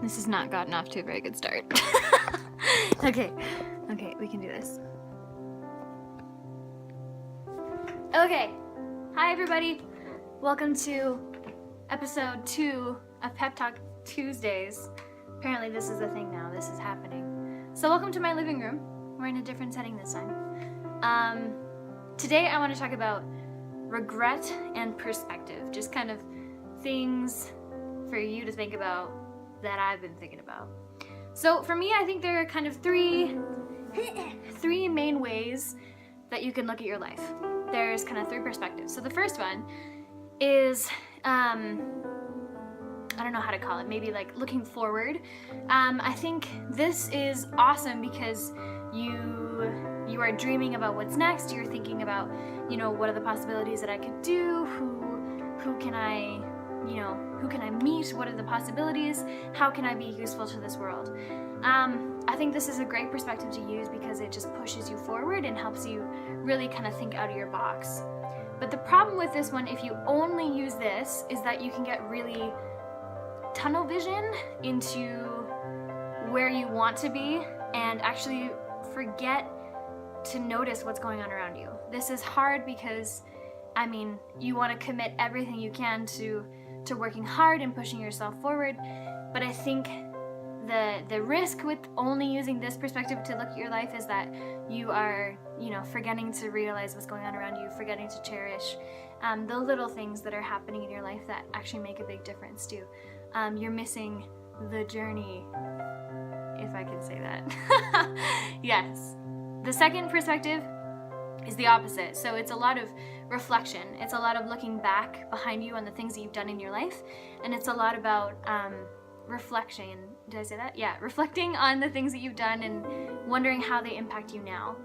This has not gotten off to a very good start. Okay, we can do this. Okay, hi everybody. Welcome to episode 2 of Pep Talk Tuesdays. Apparently this is a thing now, this is happening. So welcome to my living room. We're in a different setting this time. Today I want to talk about regret and perspective, just kind of things for you to think about that I've been thinking about. So for me, I think there are kind of three main ways that you can look at your life. There's kind of 3 perspectives. So the first one is, I don't know how to call it, maybe like looking forward. I think this is awesome because you are dreaming about what's next. You're thinking about, what are the possibilities that I could do? Who can I meet? What are the possibilities? How can I be useful to this world? I think this is a great perspective to use because it just pushes you forward and helps you really kind of think out of your box. But the problem with this one, if you only use this, is that you can get really tunnel vision into where you want to be and actually forget to notice what's going on around you. This is hard because, you want to commit everything you can to working hard and pushing yourself forward, but I think the risk with only using this perspective to look at your life is that you are, forgetting to realize what's going on around you, forgetting to cherish the little things that are happening in your life that actually make a big difference too. You're missing the journey, if I can say that. Yes. The second perspective is the opposite. So it's a lot of reflection. It's a lot of looking back behind you on the things that you've done in your life. And it's a lot about reflection. Did I say that? Yeah, reflecting on the things that you've done and wondering how they impact you now.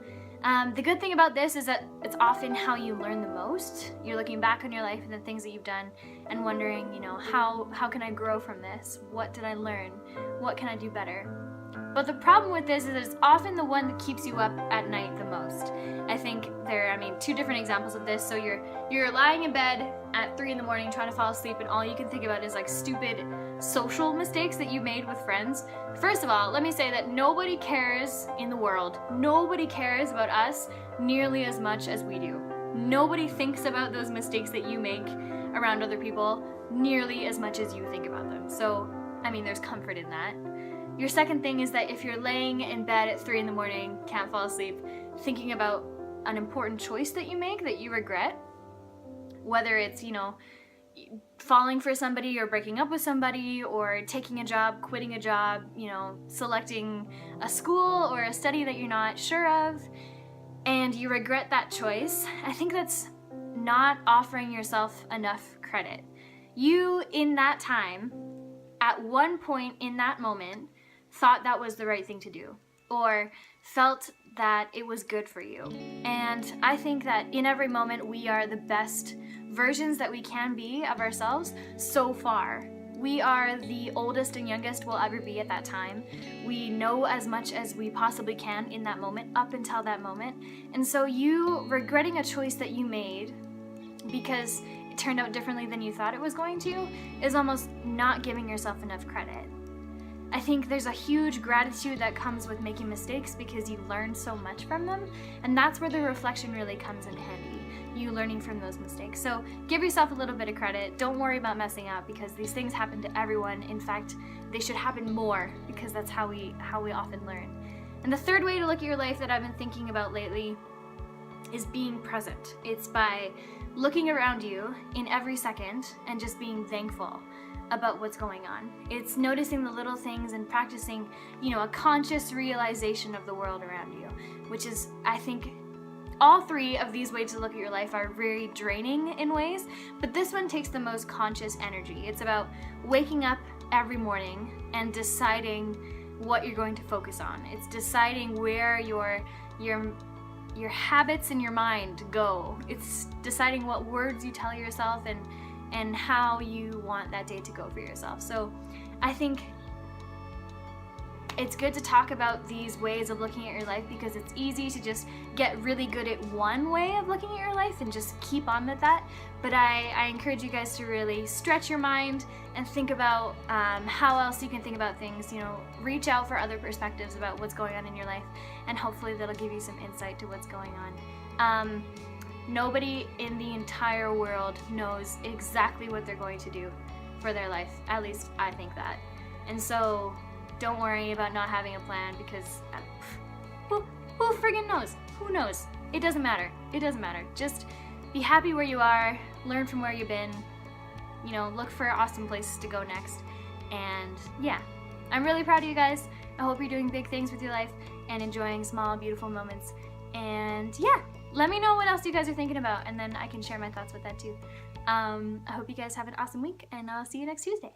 The good thing about this is that it's often how you learn the most. You're looking back on your life and the things that you've done and wondering, how can I grow from this? What did I learn? What can I do better? But the problem with this is that it's often the one that keeps you up at night the most. I think there are, 2 different examples of this. So you're lying in bed at 3 a.m. trying to fall asleep and all you can think about is like stupid social mistakes that you made with friends. First of all, let me say that nobody cares in the world. Nobody cares about us nearly as much as we do. Nobody thinks about those mistakes that you make around other people nearly as much as you think about them. So, there's comfort in that. Your second thing is that if you're laying in bed at 3 a.m, can't fall asleep, thinking about an important choice that you make that you regret, whether it's, falling for somebody or breaking up with somebody or taking a job, quitting a job, selecting a school or a study that you're not sure of, and you regret that choice, I think that's not offering yourself enough credit. You, in that time, at one point in that moment, thought that was the right thing to do or felt that it was good for you. And I think that in every moment we are the best versions that we can be of ourselves so far. We are the oldest and youngest we'll ever be at that time. We know as much as we possibly can in that moment, up until that moment. And so you regretting a choice that you made because it turned out differently than you thought it was going to is almost not giving yourself enough credit. I think there's a huge gratitude that comes with making mistakes because you learn so much from them, and that's where the reflection really comes in handy, you learning from those mistakes. So give yourself a little bit of credit. Don't worry about messing up because these things happen to everyone. In fact, they should happen more because that's how we often learn. And the third way to look at your life that I've been thinking about lately is being present. It's by looking around you in every second and just being thankful about what's going on. It's noticing the little things and practicing, a conscious realization of the world around you, which is, I think, all 3 of these ways to look at your life are very draining in ways, but this one takes the most conscious energy. It's about waking up every morning and deciding what you're going to focus on. It's deciding where your habits in your mind go. It's deciding what words you tell yourself and how you want that day to go for yourself. So I think it's good to talk about these ways of looking at your life because it's easy to just get really good at one way of looking at your life and just keep on with that. But I encourage you guys to really stretch your mind and think about how else you can think about things. You know, reach out for other perspectives about what's going on in your life, and hopefully that'll give you some insight to what's going on. Nobody in the entire world knows exactly what they're going to do for their life. At least I think that. And so don't worry about not having a plan because who friggin' knows? Who knows? It doesn't matter. It doesn't matter. Just be happy where you are, learn from where you've been, you know, look for awesome places to go next. And yeah, I'm really proud of you guys. I hope you're doing big things with your life and enjoying small, beautiful moments. And yeah, let me know what else you guys are thinking about, and then I can share my thoughts with that too. I hope you guys have an awesome week, and I'll see you next Tuesday.